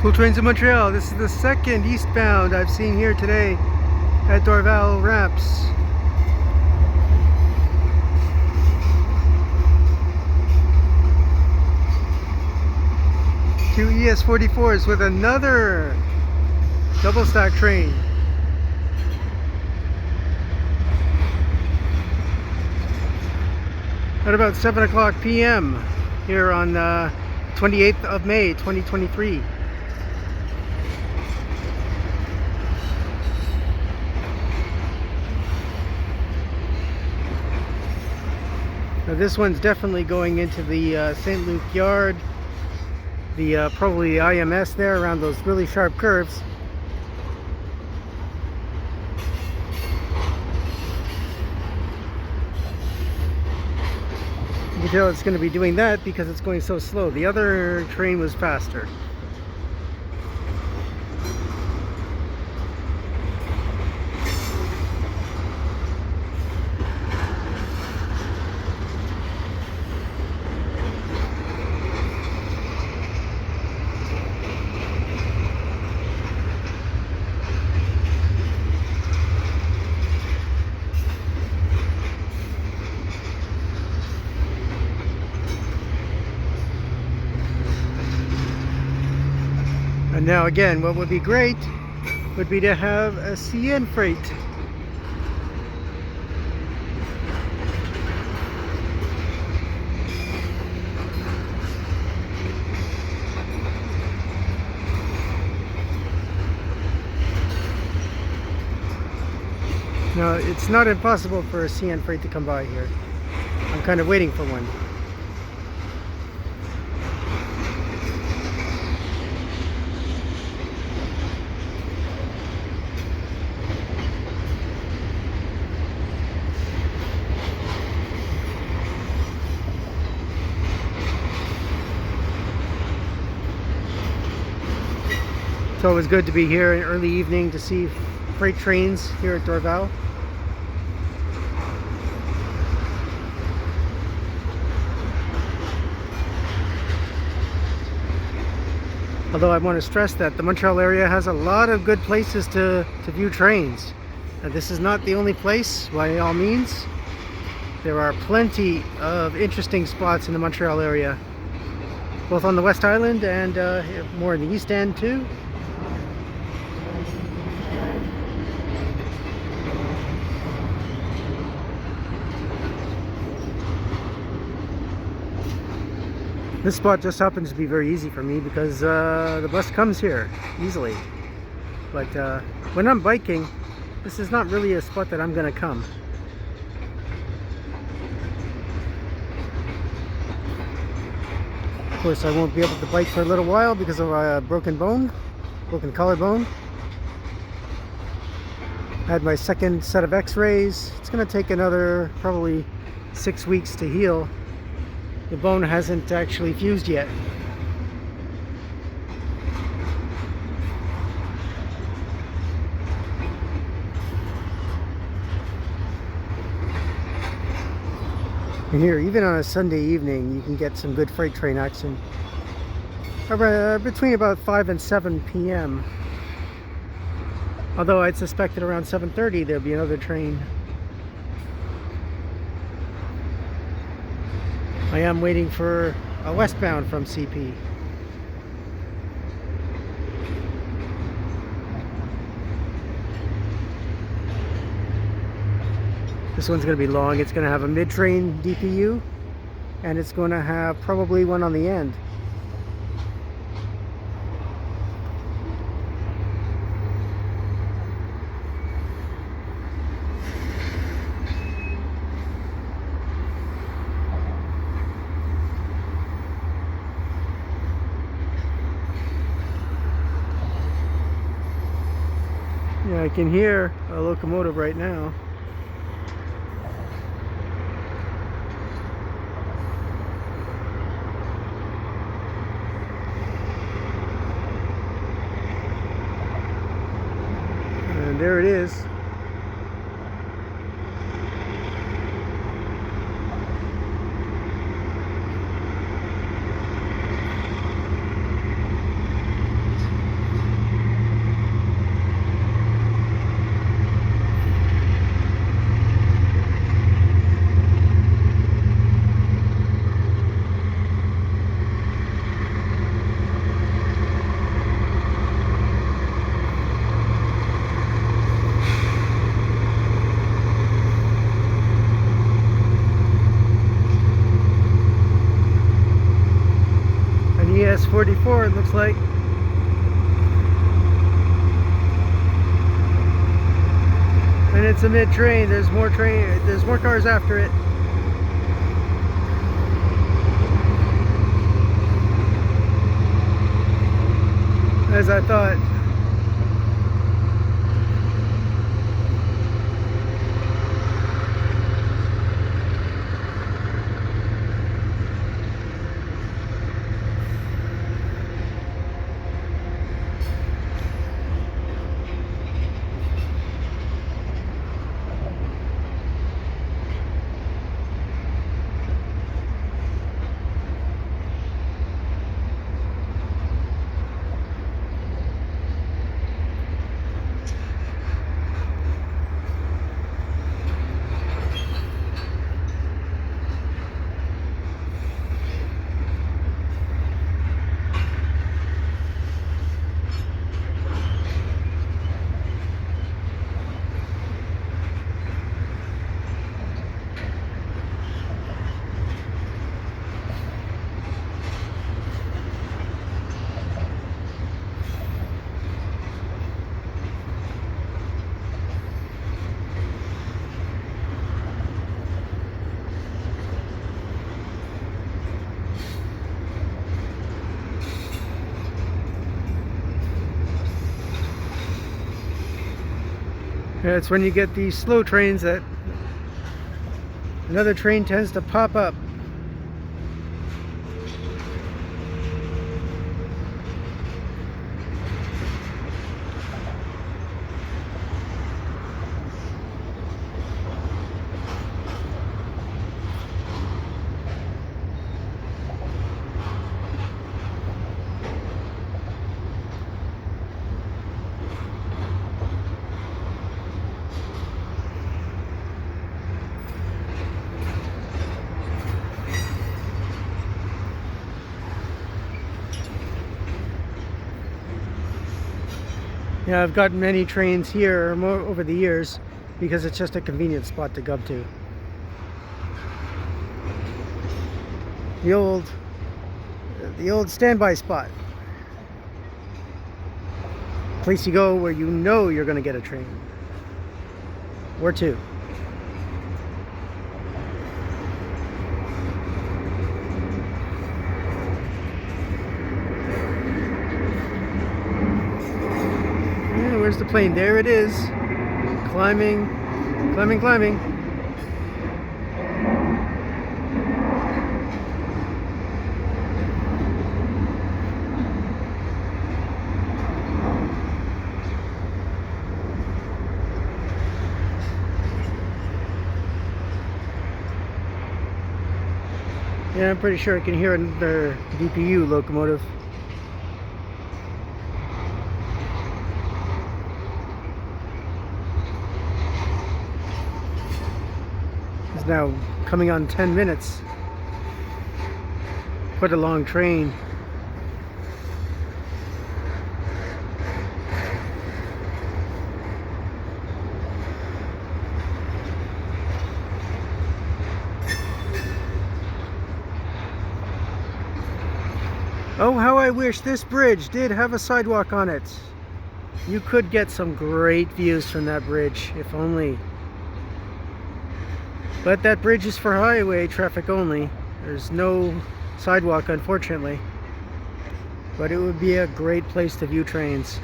Cool trains in Montreal. This is the second eastbound I've seen here today at Dorval ramps. Two ES44s with another double stack train. At about 7 o'clock p.m. here on 28th of May 2023. Now this one's definitely going into the St. Luc yard, the probably the IMS there around those really sharp curves. You can tell it's going to be doing that because it's going so slow. The other train was faster. And now again, what would be great would be to have a CN freight. Now, it's not impossible for a CN freight to come by here. I'm kind of waiting for one. It's always good to be here in early evening to see freight trains here at Dorval. Although I want to stress that the Montreal area has a lot of good places to view trains. This is not the only place, by all means. There are plenty of interesting spots in the Montreal area, both on the West Island and more in the East End too. This spot just happens to be very easy for me because the bus comes here easily. But when I'm biking, this is not really a spot that I'm going to come. Of course, I won't be able to bike for a little while because of a broken collarbone. I had my second set of x-rays. It's going to take another probably 6 weeks to heal. The bone hasn't actually fused yet. And here, even on a Sunday evening, you can get some good freight train action. Between about 5 and 7 p.m. Although I'd suspect that around 7:30 there'll be another train. I am waiting for a westbound from CP. This one's going to be long. It's going to have a mid-train DPU, and it's going to have probably one on the end. Yeah, I can hear a locomotive right now. And there it is. ES44 it looks like. And it's a mid-train. There's more cars after it. As I thought. Yeah, it's when you get these slow trains that another train tends to pop up. Yeah, I've gotten many trains here more over the years because it's just a convenient spot to go to. The old standby spot. Place you go where you know you're going to get a train. Or two. Where's the plane? There it is. Climbing, climbing, climbing. Yeah, I'm pretty sure I can hear another DPU locomotive. It's now coming on 10 minutes. Quite a long train. Oh, how I wish this bridge did have a sidewalk on it. You could get some great views from that bridge, if only. But that bridge is for highway traffic only. There's no sidewalk, unfortunately. But it would be a great place to view trains.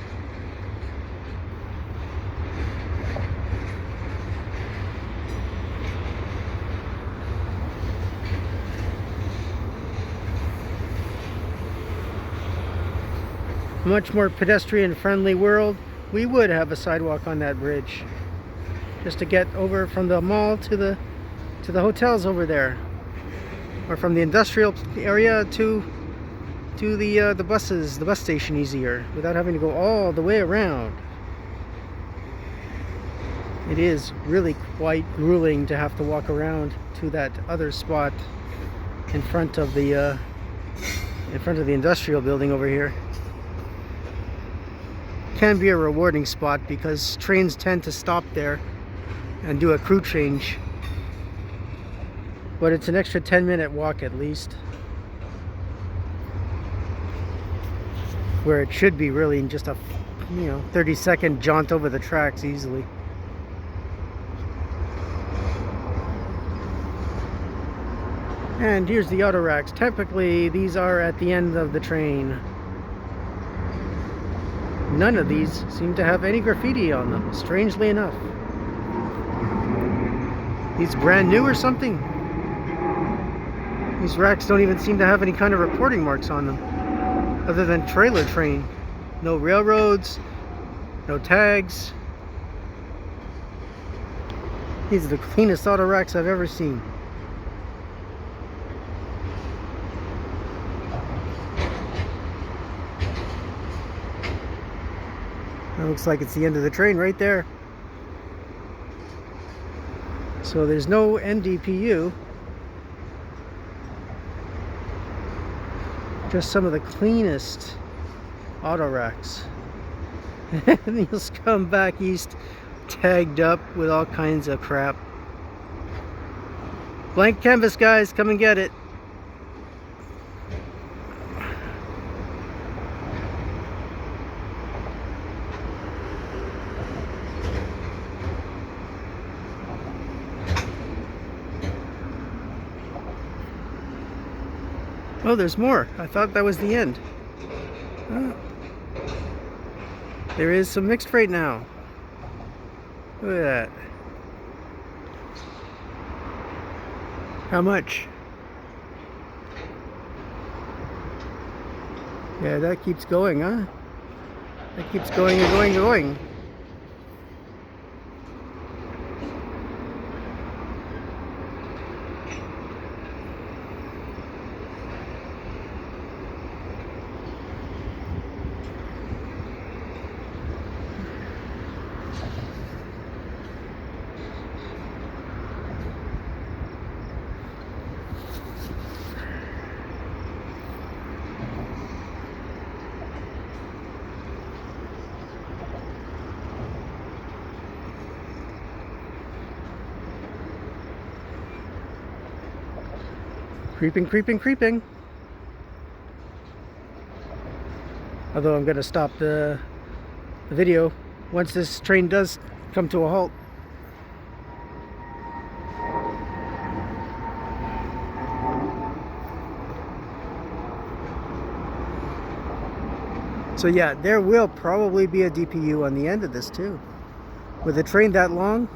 A much more pedestrian-friendly world, we would have a sidewalk on that bridge. Just to get over from the mall to the hotels over there, or from the industrial area to the bus station easier without having to go all the way around. It is really quite grueling to have to walk around to that other spot in front of the industrial building over here. Can be a rewarding spot because trains tend to stop there and do a crew change. But it's an extra 10-minute walk at least. where it should be really in just a 30-second jaunt over the tracks easily. And here's the auto racks. Typically these are at the end of the train. None of these seem to have any graffiti on them, strangely enough. These brand new or something? These racks don't even seem to have any kind of reporting marks on them, other than trailer train. No railroads, no tags. These are the cleanest auto racks I've ever seen. That looks like it's the end of the train right there. So there's no NDPU. Just some of the cleanest auto racks. And you'll come back east tagged up with all kinds of crap. Blank canvas, guys, come and get it. Oh, there's more. I thought that was the end. Oh. There is some mixed freight now. Look at that. How much? Yeah, that keeps going, huh? That keeps going and going and going. Creeping, creeping, creeping. Although I'm going to stop the video once this train does come to a halt. So yeah, there will probably be a DPU on the end of this too. With a train that long,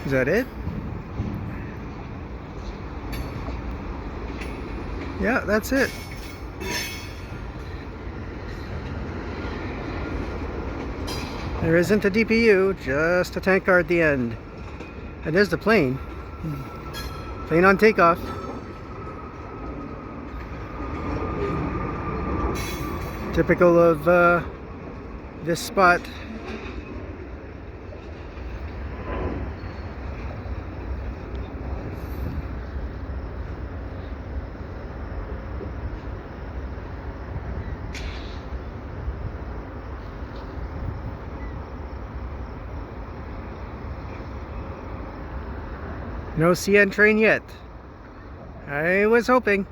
is that it? Yeah, that's it. There isn't a DPU, just a tank car at the end. And there's the plane. Plane on takeoff. Typical of this spot. No CN train yet. I was hoping.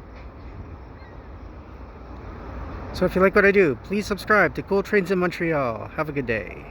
So if you like what I do, please subscribe to Cool Trains in Montreal. Have a good day.